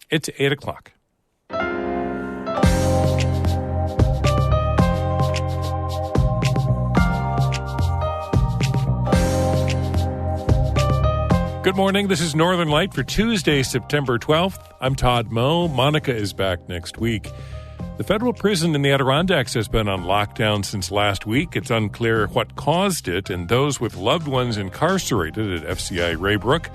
It's 8 o'clock. Good morning. This is Northern Light for Tuesday, September 12th. I'm Todd Moe. Monica is back next week. The federal prison in the Adirondacks has been on lockdown since last week. It's unclear what caused it, and those with loved ones incarcerated at FCI Raybrook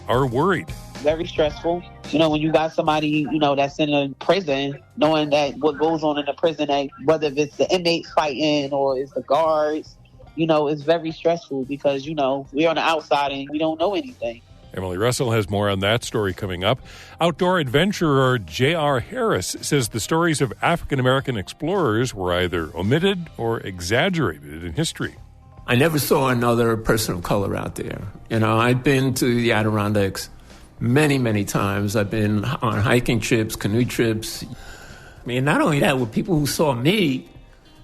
are worried. Very stressful. When you got somebody, that's in a prison, knowing that what goes on in the prison, whether it's the inmates fighting or it's the guards, it's very stressful because, we're on the outside and we don't know anything. Emily Russell has more on that story coming up. Outdoor adventurer J.R. Harris says the stories of African-American explorers were either omitted or exaggerated in history. I never saw another person of color out there. I've been to the Adirondacks many, many times. I've been on hiking trips, canoe trips. Not only that, with people who saw me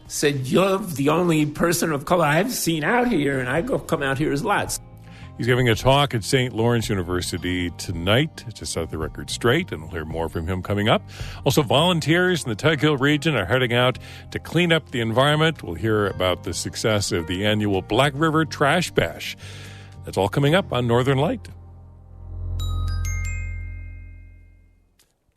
said, you're the only person of color I've seen out here, and I come out here as lots. He's giving a talk at St. Lawrence University tonight to set the record straight, and we'll hear more from him coming up. Also, volunteers in the Tug Hill region are heading out to clean up the environment. We'll hear about the success of the annual Black River Trash Bash. That's all coming up on Northern Light.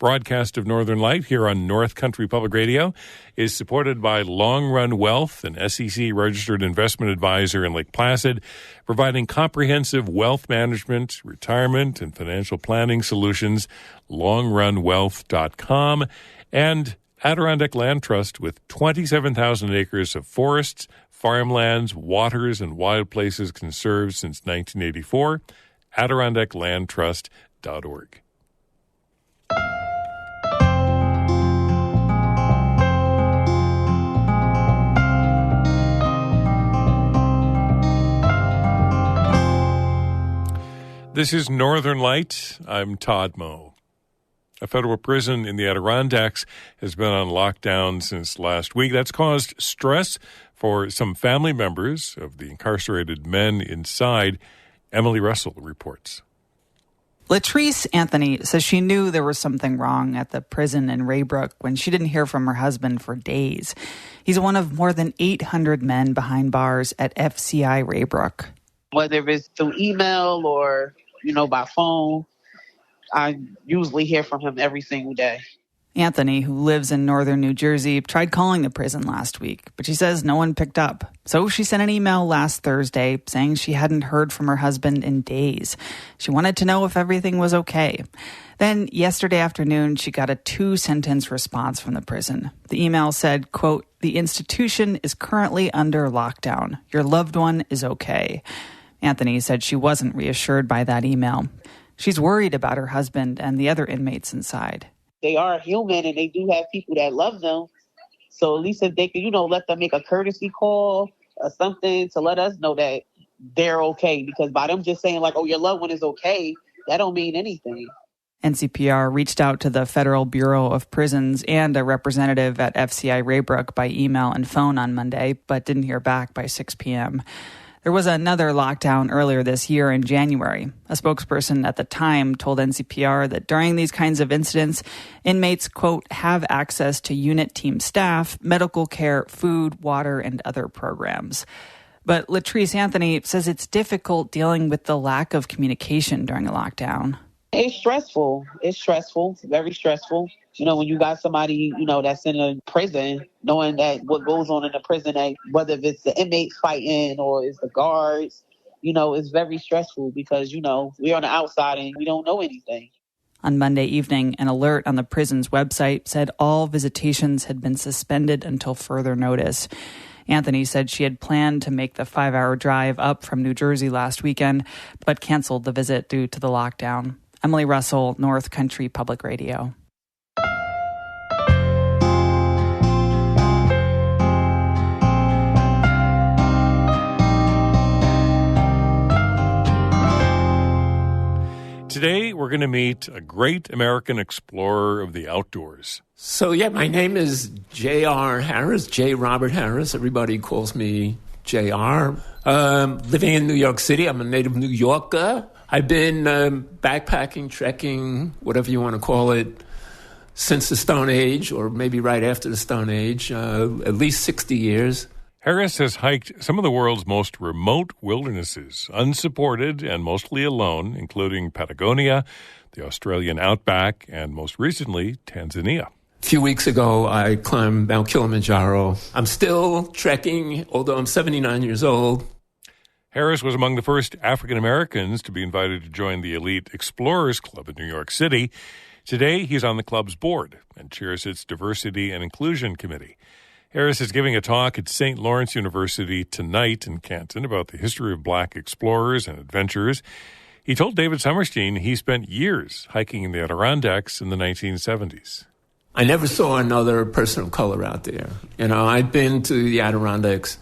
Broadcast of Northern Light here on North Country Public Radio is supported by Long Run Wealth, an SEC-registered investment advisor in Lake Placid, providing comprehensive wealth management, retirement, and financial planning solutions. LongRunWealth.com, and Adirondack Land Trust with 27,000 acres of forests, farmlands, waters, and wild places conserved since 1984. AdirondackLandTrust.org. This is Northern Light. I'm Todd Moe. A federal prison in the Adirondacks has been on lockdown since last week. That's caused stress for some family members of the incarcerated men inside. Emily Russell reports. Latrice Anthony says she knew there was something wrong at the prison in Raybrook when she didn't hear from her husband for days. He's one of more than 800 men behind bars at FCI Raybrook. Whether it's through email or by phone, I usually hear from him every single day. Anthony, who lives in northern New Jersey, tried calling the prison last week, but she says no one picked up. So she sent an email last Thursday saying she hadn't heard from her husband in days. She wanted to know if everything was okay. Then yesterday afternoon, she got a 2-sentence response from the prison. The email said, quote, "The institution is currently under lockdown. Your loved one is okay." Anthony said she wasn't reassured by that email. She's worried about her husband and the other inmates inside. They are human and they do have people that love them. So at least if they could, let them make a courtesy call or something to let us know that they're okay. Because by them just saying like, oh, your loved one is okay, that don't mean anything. NCPR reached out to the Federal Bureau of Prisons and a representative at FCI Raybrook by email and phone on Monday, but didn't hear back by 6 p.m. There was another lockdown earlier this year in January. A spokesperson at the time told NCPR that during these kinds of incidents, inmates, quote, have access to unit team staff, medical care, food, water, and other programs. But Latrice Anthony says it's difficult dealing with the lack of communication during a lockdown. It's stressful. It's stressful, very stressful. When you got somebody, that's in a prison, knowing that what goes on in the prison, whether it's the inmates fighting or it's the guards, it's very stressful because, we're on the outside and we don't know anything. On Monday evening, an alert on the prison's website said all visitations had been suspended until further notice. Anthony said she had planned to make the 5-hour drive up from New Jersey last weekend, but canceled the visit due to the lockdown. Emily Russell, North Country Public Radio. Today, we're going to meet a great American explorer of the outdoors. So, my name is J.R. Harris, J. Robert Harris. Everybody calls me J.R. Living in New York City. I'm a native New Yorker. I've been backpacking, trekking, whatever you want to call it, since the Stone Age, or maybe right after the Stone Age, at least 60 years. Harris has hiked some of the world's most remote wildernesses, unsupported and mostly alone, including Patagonia, the Australian outback, and most recently, Tanzania. A few weeks ago, I climbed Mount Kilimanjaro. I'm still trekking, although I'm 79 years old. Harris was among the first African Americans to be invited to join the elite Explorers Club in New York City. Today, he's on the club's board and chairs its Diversity and Inclusion Committee. Harris is giving a talk at St. Lawrence University tonight in Canton about the history of black explorers and adventurers. He told David Sommerstein he spent years hiking in the Adirondacks in the 1970s. I never saw another person of color out there. I've been to the Adirondacks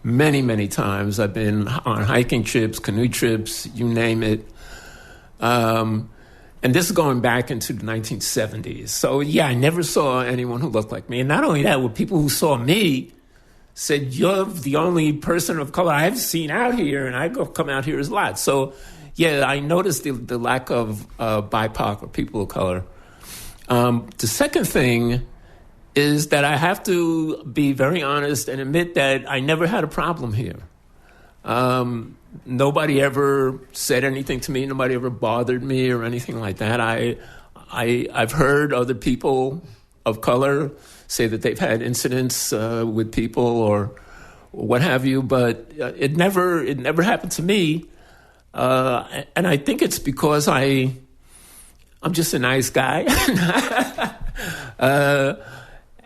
many, many times. I've been on hiking trips, canoe trips, you name it. And this is going back into the 1970s. So, yeah, I never saw anyone who looked like me. And not only that, with people who saw me said, you're the only person of color I've seen out here, and I come out here a lot. So, yeah, I noticed the lack of BIPOC or people of color. The second thing is that I have to be very honest and admit that I never had a problem here. Nobody ever said anything to me. Nobody ever bothered me or anything like that. I've heard other people of color say that they've had incidents with people or what have you, but it never happened to me. And I think it's because I'm just a nice guy,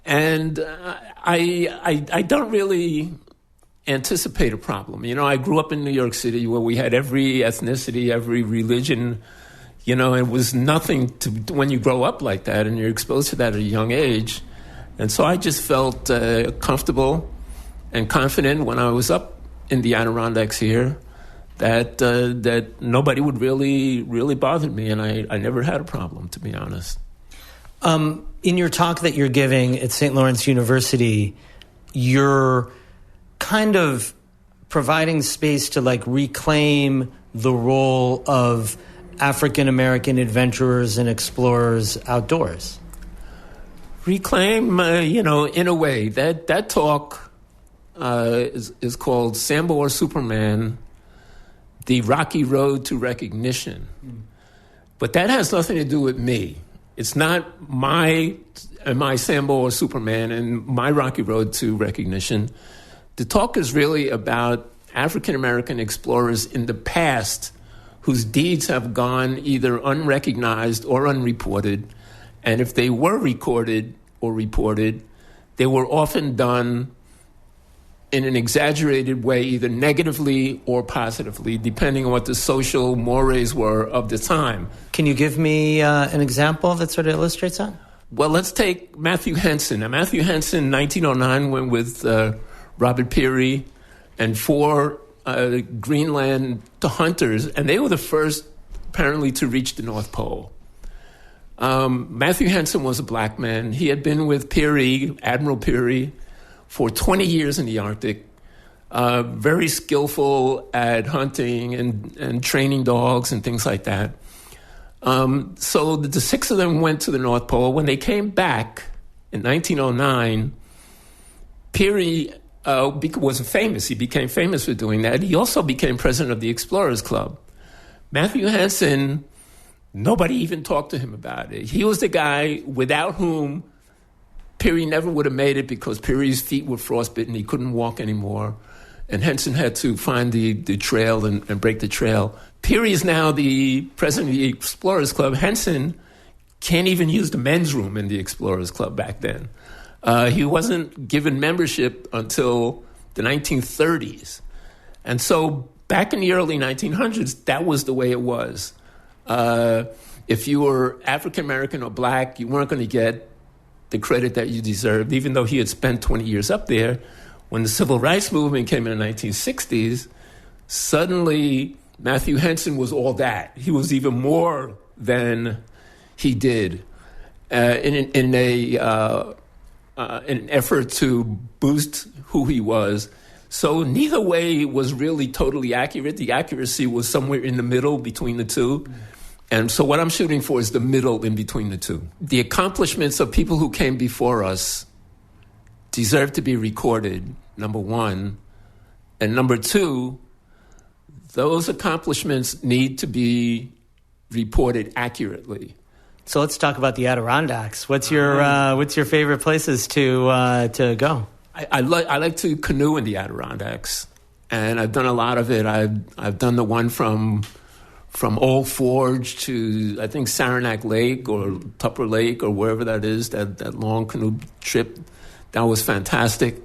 and I don't really anticipate a problem. I grew up in New York City where we had every ethnicity, every religion. It was nothing to when you grow up like that and you're exposed to that at a young age. And so I just felt comfortable and confident when I was up in the Adirondacks here that nobody would really bother me, and I never had a problem, to be honest. In your talk that you're giving at St. Lawrence University, you're kind of providing space to reclaim the role of African American adventurers and explorers outdoors. Reclaim, in a way. That talk is called Sambo or Superman, The Rocky Road to Recognition. But that has nothing to do with me. It's not my Sambo or Superman and my Rocky Road to Recognition. The talk is really about African American explorers in the past whose deeds have gone either unrecognized or unreported. And if they were recorded or reported, they were often done in an exaggerated way, either negatively or positively, depending on what the social mores were of the time. Can you give me an example that sort of illustrates that? Well, let's take Matthew Henson. Now, Matthew Henson, 1909, went with Robert Peary and 4 Greenland hunters, and they were the first, apparently, to reach the North Pole. Matthew Henson was a black man. He had been with Peary, Admiral Peary, for 20 years in the Arctic, very skillful at hunting and training dogs and things like that. So the 6 of them went to the North Pole. When they came back in 1909, Peary was famous. He became famous for doing that. He also became president of the Explorers Club. Matthew Henson, nobody even talked to him about it. He was the guy without whom Peary never would have made it, because Peary's feet were frostbitten. He couldn't walk anymore. And Henson had to find the trail and break the trail. Peary is now the president of the Explorers Club. Henson can't even use the men's room in the Explorers Club back then. He wasn't given membership until the 1930s. And so back in the early 1900s, that was the way it was. If you were African American or black, you weren't going to get the credit that you deserved, even though he had spent 20 years up there. When the Civil Rights Movement came in the 1960s, suddenly Matthew Henson was all that. He was even more than he did in an effort to boost who he was. So neither way was really totally accurate. The accuracy was somewhere in the middle between the two. And so what I'm shooting for is the middle in between the two. The accomplishments of people who came before us deserve to be recorded, number one. And number two, those accomplishments need to be reported accurately. So let's talk about the Adirondacks. What's your favorite places to go? I like to canoe in the Adirondacks, and I've done a lot of it. I've done the one from Old Forge to, I think, Saranac Lake or Tupper Lake or wherever that is, that long canoe trip. That was fantastic.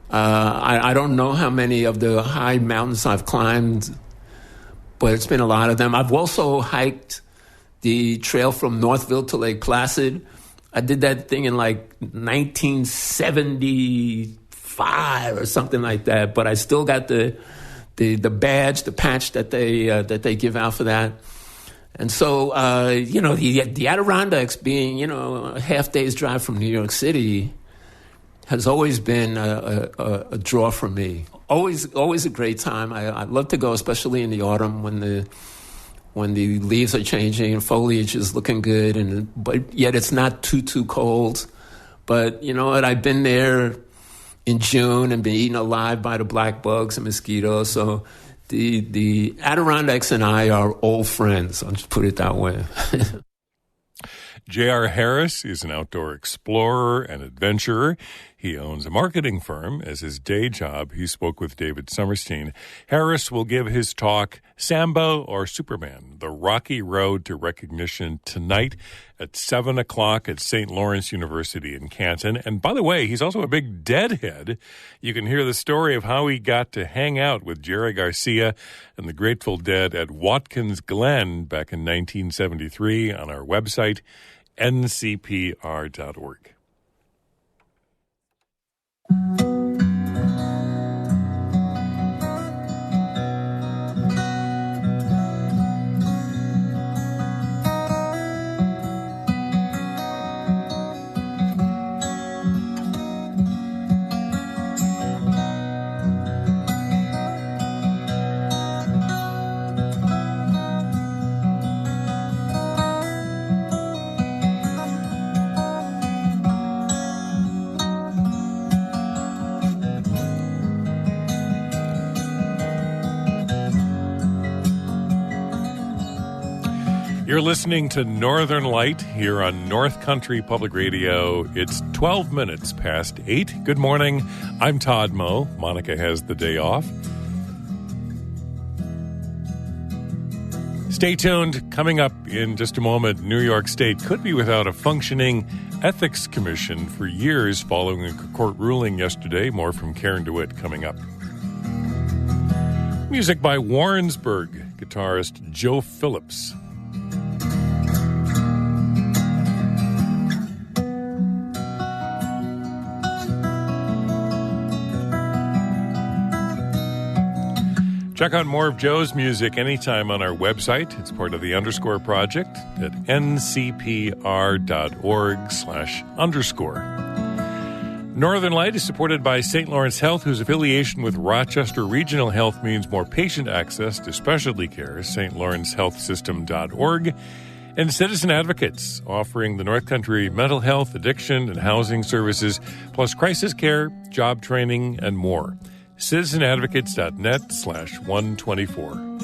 I don't know how many of the high mountains I've climbed, but it's been a lot of them. I've also hiked the trail from Northville to Lake Placid. I did that thing in like 1975 or something like that, but I still got the badge, the patch that they give out for that. And so, the Adirondacks being, a half day's drive from New York City has always been a draw for me. Always a great time. I love to go, especially in the autumn when the leaves are changing and foliage is looking good, but yet it's not too cold. But you know what? I've been there in June and been eaten alive by the black bugs and mosquitoes. So the Adirondacks and I are old friends. I'll just put it that way. J.R. Harris is an outdoor explorer and adventurer. He owns a marketing firm as his day job. He spoke with David Summerstein. Harris will give his talk, Sambo or Superman, The Rocky Road to Recognition, tonight at 7 o'clock at St. Lawrence University in Canton. And by the way, he's also a big Deadhead. You can hear the story of how he got to hang out with Jerry Garcia and the Grateful Dead at Watkins Glen back in 1973 on our website, ncpr.org. You're listening to Northern Light here on North Country Public Radio. It's 12 minutes past 8. Good morning. I'm Todd Moe. Monica has the day off. Stay tuned. Coming up in just a moment, New York State could be without a functioning ethics commission for years following a court ruling yesterday. More from Karen DeWitt coming up. Music by Warrensburg guitarist Joe Phillips. Check out more of Joe's music anytime on our website. It's part of the Underscore Project at ncpr.org/_. Northern Light is supported by St. Lawrence Health, whose affiliation with Rochester Regional Health means more patient access to specialty care, stlawrencehealthsystem.org, and Citizen Advocates, offering the North Country mental health, addiction, and housing services, plus crisis care, job training, and more. citizenadvocates.net/124.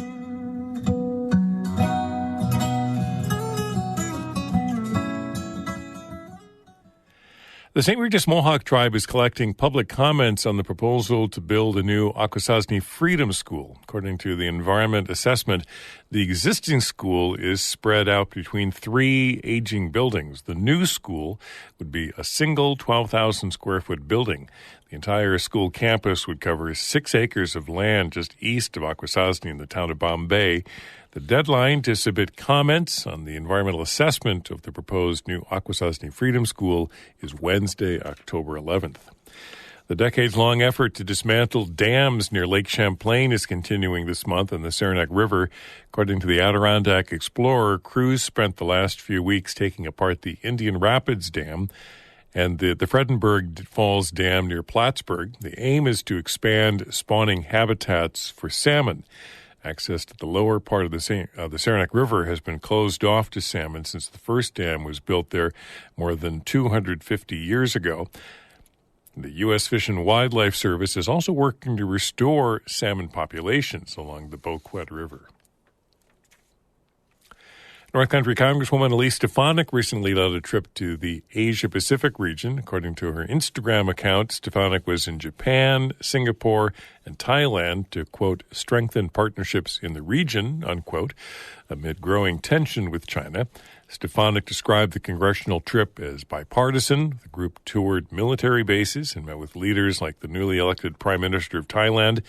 The St. Regis Mohawk tribe is collecting public comments on the proposal to build a new Akwesasne Freedom School. According to the Environment Assessment, the existing school is spread out between 3 aging buildings. The new school would be a single 12,000 square foot building. The entire school campus would cover 6 acres of land just east of Akwesasne in the town of Bombay. The deadline to submit comments on the environmental assessment of the proposed new Akwesasne Freedom School is Wednesday, October 11th. The decades-long effort to dismantle dams near Lake Champlain is continuing this month on the Saranac River. According to the Adirondack Explorer, crews spent the last few weeks taking apart the Indian Rapids Dam and the Fredenberg Falls Dam near Plattsburgh. The aim is to expand spawning habitats for salmon. Access to the lower part of the Saranac River has been closed off to salmon since the first dam was built there more than 250 years ago. The U.S. Fish and Wildlife Service is also working to restore salmon populations along the Boquet River. North Country Congresswoman Elise Stefanik recently led a trip to the Asia-Pacific region. According to her Instagram account, Stefanik was in Japan, Singapore, and Thailand to, quote, strengthen partnerships in the region, unquote, amid growing tension with China. Stefanik described the congressional trip as bipartisan. The group toured military bases and met with leaders like the newly elected Prime Minister of Thailand.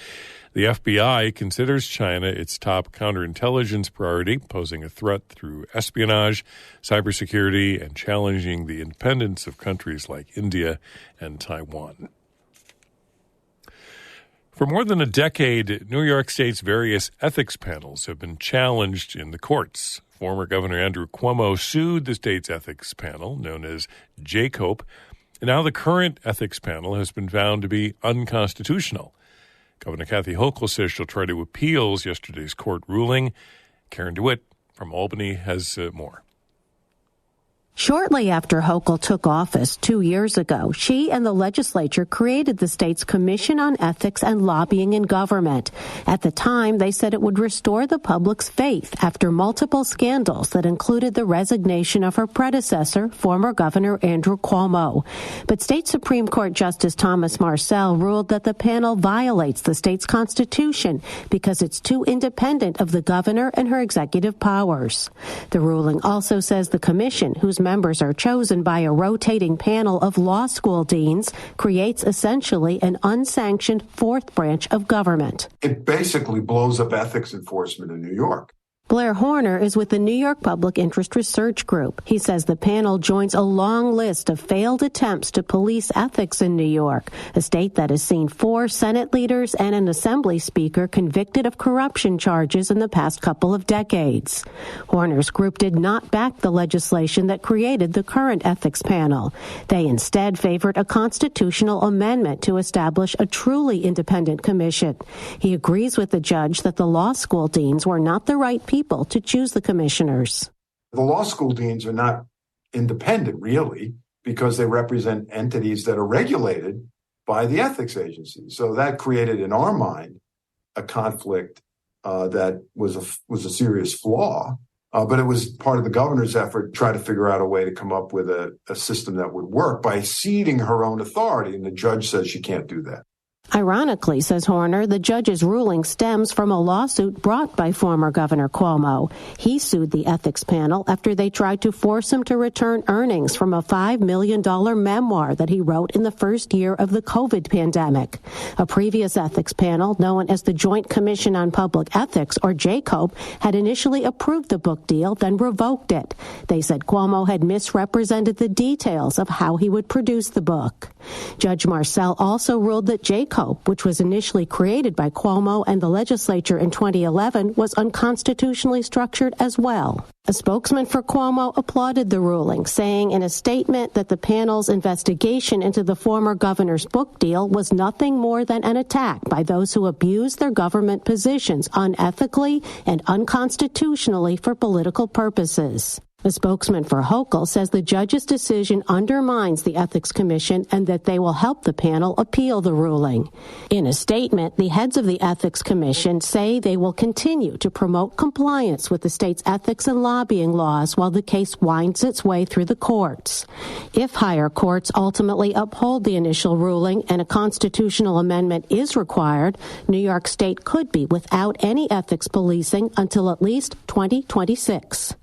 The FBI considers China its top counterintelligence priority, posing a threat through espionage, cybersecurity, and challenging the independence of countries like India and Taiwan. For more than a decade, New York State's various ethics panels have been challenged in the courts. Former Governor Andrew Cuomo sued the state's ethics panel, known as JCOPE, and now the current ethics panel has been found to be unconstitutional. Governor Kathy Hochul says she'll try to appeal yesterday's court ruling. Karen DeWitt from Albany has more. Shortly after Hochul took office 2 years ago, she and the legislature created the state's Commission on Ethics and Lobbying in Government. At the time, they said it would restore the public's faith after multiple scandals that included the resignation of her predecessor, former Governor Andrew Cuomo. But State Supreme Court Justice Thomas Marcel ruled that the panel violates the state's constitution because it's too independent of the governor and her executive powers. The ruling also says the commission, whose members are chosen by a rotating panel of law school deans, creates essentially an unsanctioned fourth branch of government. It basically blows up ethics enforcement in New York. Blair Horner is with the New York Public Interest Research Group. He says the panel joins a long list of failed attempts to police ethics in New York, a state that has seen 4 Senate leaders and an Assembly Speaker convicted of corruption charges in the past couple of decades. Horner's group did not back the legislation that created the current ethics panel. They instead favored a constitutional amendment to establish a truly independent commission. He agrees with the judge that the law school deans were not the right people to choose the commissioners. The law school deans are not independent, really, because they represent entities that are regulated by the ethics agency. So that created, in our mind, a conflict that was a serious flaw. But it was part of the governor's effort to try to figure out a way to come up with a system that would work by ceding her own authority. And the judge says she can't do that. Ironically, says Horner, the judge's ruling stems from a lawsuit brought by former Governor Cuomo. He sued the ethics panel after they tried to force him to return earnings from a $5 million memoir that he wrote in the first year of the COVID pandemic. A previous ethics panel, known as the Joint Commission on Public Ethics, or JCOPE, had initially approved the book deal, then revoked it. They said Cuomo had misrepresented the details of how he would produce the book. Judge Marcel also ruled that JCOPE, which was initially created by Cuomo and the legislature in 2011, was unconstitutionally structured as well. A spokesman for Cuomo applauded the ruling, saying in a statement that the panel's investigation into the former governor's book deal was nothing more than an attack by those who abuse their government positions unethically and unconstitutionally for political purposes. A spokesman for Hochul says the judge's decision undermines the Ethics Commission and that they will help the panel appeal the ruling. In a statement, the heads of the Ethics Commission say they will continue to promote compliance with the state's ethics and lobbying laws while the case winds its way through the courts. If higher courts ultimately uphold the initial ruling and a constitutional amendment is required, New York State could be without any ethics policing until at least 2026.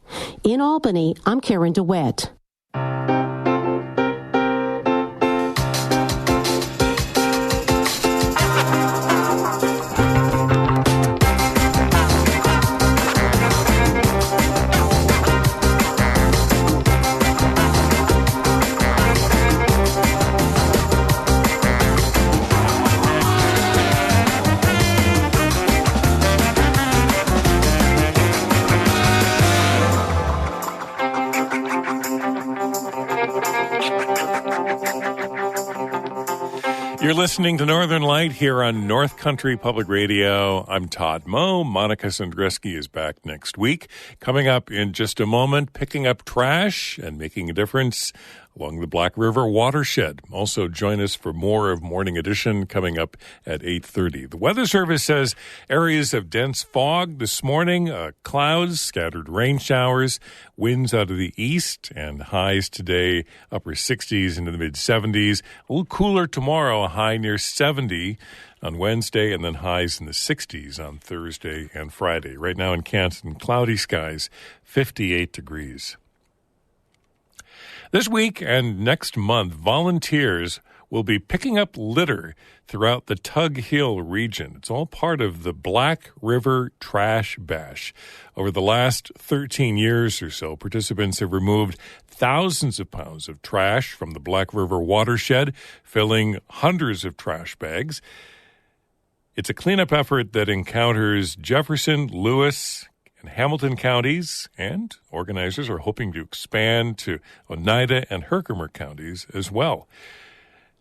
In Albany, I'm Karen DeWitt. You're listening to Northern Light here on North Country Public Radio. I'm Todd Moe. Monica Sandrisky is back next week. Coming up in just a moment, picking up trash and making a difference along the Black River watershed. Also join us for more of Morning Edition coming up at 8:30. The Weather Service says areas of dense fog this morning, clouds, scattered rain showers, winds out of the east, and highs today upper 60s into the mid-70s. A little cooler tomorrow, a high near 70 on Wednesday, and then highs in the 60s on Thursday and Friday. Right now in Canton, cloudy skies, 58 degrees. This week and next month, volunteers will be picking up litter throughout the Tug Hill region. It's all part of the Black River Trash Bash. Over the last 13 years or so, participants have removed thousands of pounds of trash from the Black River watershed, filling hundreds of trash bags. It's a cleanup effort that encounters Jefferson, Lewis, and Hamilton counties, and organizers are hoping to expand to Oneida and Herkimer counties as well.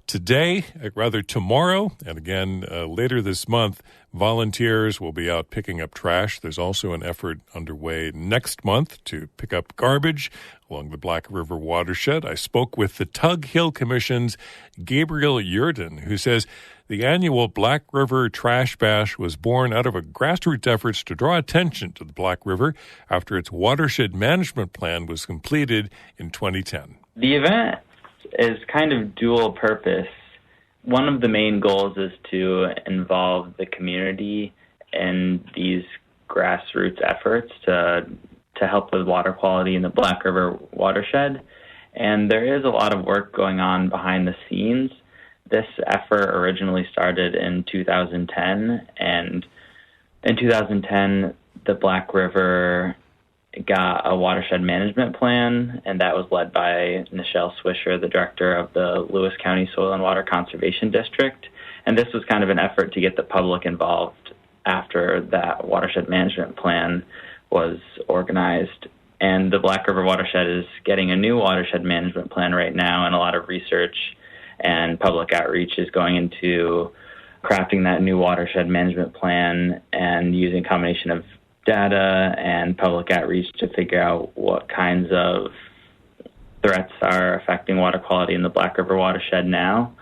Tomorrow, and again later this month, volunteers will be out picking up trash. There's also an effort underway next month to pick up garbage along the Black River watershed. I spoke with the Tug Hill Commission's Gabriel Yurden, who says the annual Black River Trash Bash was born out of a grassroots efforts to draw attention to the Black River after its watershed management plan was completed in 2010. The event is kind of dual purpose. One of the main goals is to involve the community in these grassroots efforts to help with water quality in the Black River watershed. And there is a lot of work going on behind the scenes. This effort originally started in 2010, and in 2010, the Black River got a watershed management plan, and that was led by Nichelle Swisher, the director of the Lewis County Soil and Water Conservation District. And this was kind of an effort to get the public involved after that watershed management plan was organized. And the Black River watershed is getting a new watershed management plan right now, and a lot of research and public outreach is going into crafting that new watershed management plan and using a combination of data and public outreach to figure out what kinds of threats are affecting water quality in the Black River watershed now,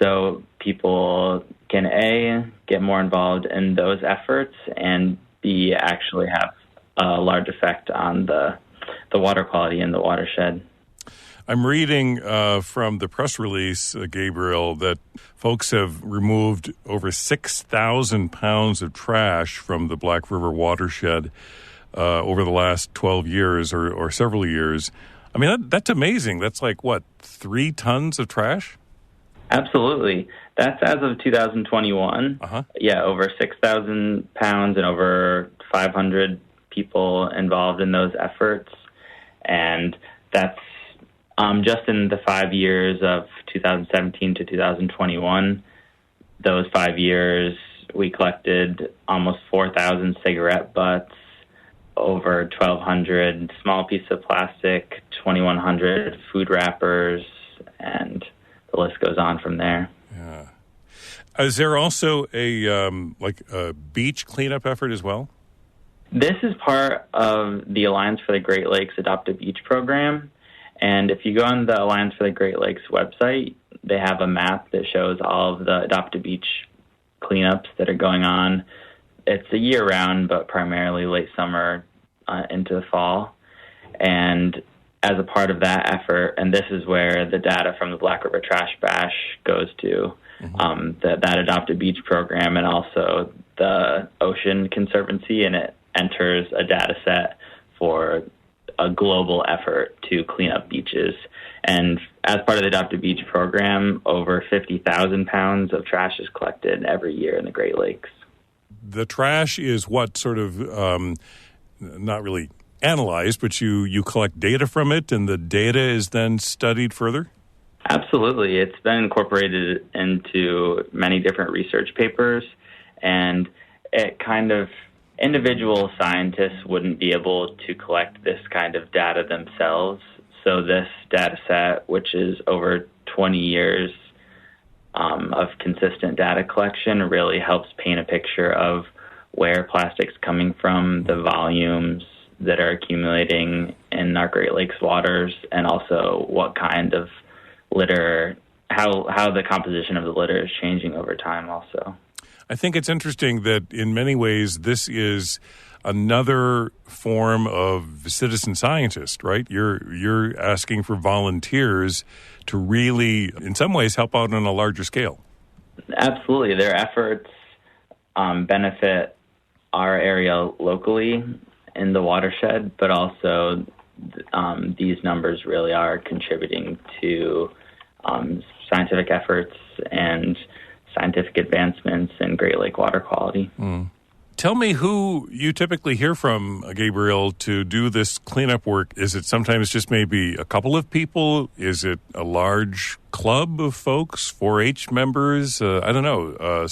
so people can A, get more involved in those efforts, and B, actually have a large effect on the water quality in the watershed. I'm reading from the press release, Gabriel, that folks have removed over 6,000 pounds of trash from the Black River watershed over the last 12 years or several years. I mean, that's amazing. That's like, 3 tons of trash? Absolutely. That's as of 2021. Uh-huh. Yeah, over 6,000 pounds and over 500 people involved in those efforts. And that's just in the 5 years of 2017 to 2021, those 5 years, we collected almost 4,000 cigarette butts, over 1,200 small pieces of plastic, 2,100 food wrappers, and the list goes on from there. Yeah. Is there also a beach cleanup effort as well? This is part of the Alliance for the Great Lakes Adopt a Beach program. And if you go on the Alliance for the Great Lakes website, they have a map that shows all of the Adopt a Beach cleanups that are going on. It's a year-round, but primarily late summer into the fall. And as a part of that effort, and this is where the data from the Black River Trash Bash goes to, that Adopt a Beach program, and also the Ocean Conservancy, and it enters a data set for a global effort to clean up beaches. And as part of the Adopt a Beach program, over 50,000 pounds of trash is collected every year in the Great Lakes. The trash is what sort of, not really analyzed, but you collect data from it, and the data is then studied further? Absolutely. It's been incorporated into many different research papers, and it kind of, individual scientists wouldn't be able to collect this kind of data themselves. So this data set, which is over 20 years, of consistent data collection really helps paint a picture of where plastic's coming from, the volumes that are accumulating in our Great Lakes waters, and also what kind of litter, how the composition of the litter is changing over time also. I think it's interesting that in many ways this is another form of citizen scientist, right? You're asking for volunteers to really, in some ways, help out on a larger scale. Absolutely. Their efforts benefit our area locally in the watershed, but also these numbers really are contributing to scientific efforts and scientific advancements in Great Lake water quality. Tell me who you typically hear from, Gabriel, to do this cleanup work. Is it sometimes just maybe a couple of people? Is it a large club of folks, 4-H members? I don't know,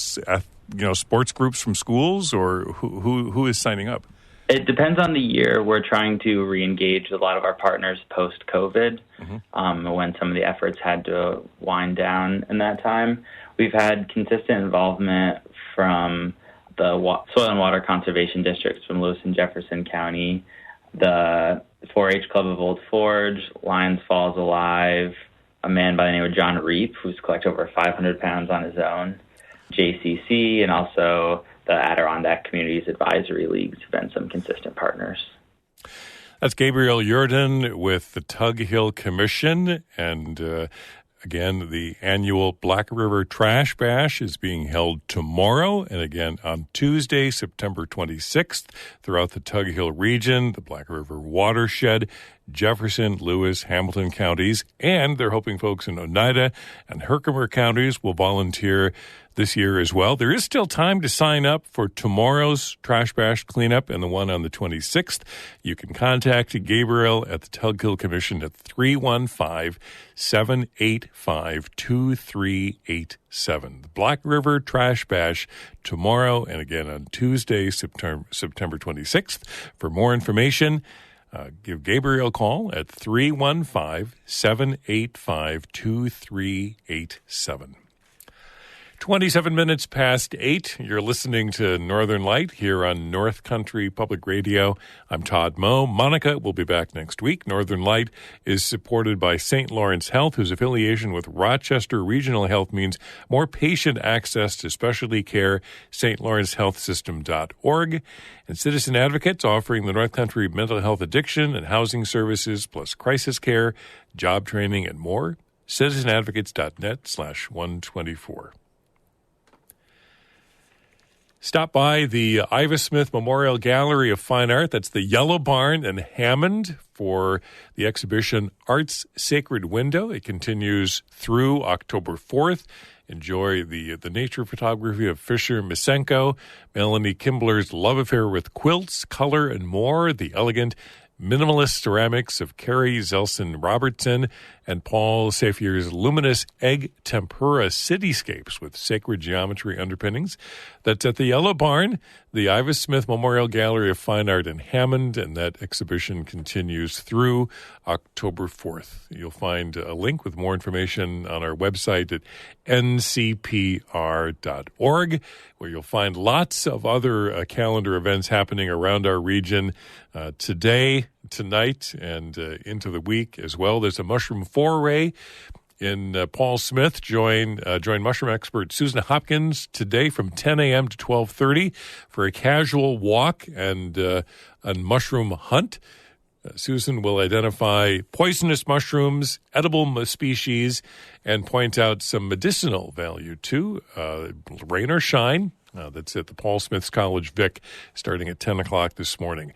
sports groups from schools, or who is signing up? It depends on the year. We're trying to re-engage a lot of our partners post-COVID, when some of the efforts had to wind down in that time. We've had consistent involvement from the Soil and Water Conservation Districts from Lewis and Jefferson County, the 4-H Club of Old Forge, Lions Falls Alive, a man by the name of John Reap, who's collected over 500 pounds on his own, JCC, and also the Adirondack Communities Advisory Leagues have been some consistent partners. That's Gabriel Yurden with the Tug Hill Commission, and again, the annual Black River Trash Bash is being held tomorrow and again on Tuesday, September 26th, throughout the Tug Hill region, the Black River watershed, Jefferson, Lewis, Hamilton counties, and they're hoping folks in Oneida and Herkimer counties will volunteer this year as well. There is still time to sign up for tomorrow's Trash Bash cleanup and the one on the 26th. You can contact Gabriel at the Tug Hill Commission at 315-785-2387. The Black River Trash Bash tomorrow and again on Tuesday, September 26th. For more information, give Gabriel a call at 315-785-2387. 27 minutes past 8. You're listening to Northern Light here on North Country Public Radio. I'm Todd Moe. Monica will be back next week. Northern Light is supported by St. Lawrence Health, whose affiliation with Rochester Regional Health means more patient access to specialty care, stlawrencehealthsystem.org. And Citizen Advocates, offering the North Country mental health addiction and housing services, plus crisis care, job training, and more. citizenadvocates.net/124. Stop by the Iva Smith Memorial Gallery of Fine Art. That's the Yellow Barn in Hammond for the exhibition Art's Sacred Window. It continues through October 4th. Enjoy the nature photography of Fisher Misenko, Melanie Kimbler's love affair with quilts, color, and more, the elegant minimalist ceramics of Carrie Zelson Robertson, and Paul Safier's luminous egg tempura cityscapes with sacred geometry underpinnings. That's at the Yellow Barn, the Iva Smith Memorial Gallery of Fine Art in Hammond, and that exhibition continues through October 4th. You'll find a link with more information on our website at ncpr.org, where you'll find lots of other calendar events happening around our region today, tonight, and into the week as well. There's a mushroom foray in Paul Smith. Join mushroom expert Susan Hopkins today from 10 a.m. to 12:30 for a casual walk and a mushroom hunt. Susan will identify poisonous mushrooms, edible species, and point out some medicinal value too. Rain or shine. That's at the Paul Smith's College Vic, starting at 10 o'clock this morning.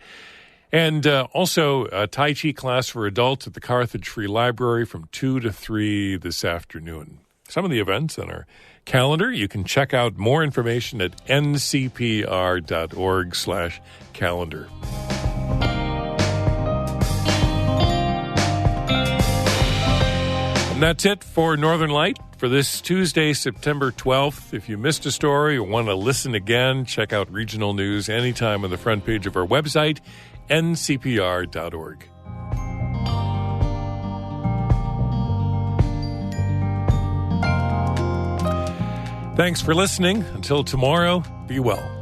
And also a Tai Chi class for adults at the Carthage Free Library from 2 to 3 this afternoon. Some of the events on our calendar. You can check out more information at ncpr.org/calendar. And that's it for Northern Light for this Tuesday, September 12th. If you missed a story or want to listen again, check out regional news anytime on the front page of our website, ncpr.org. Thanks for listening. Until tomorrow, be well.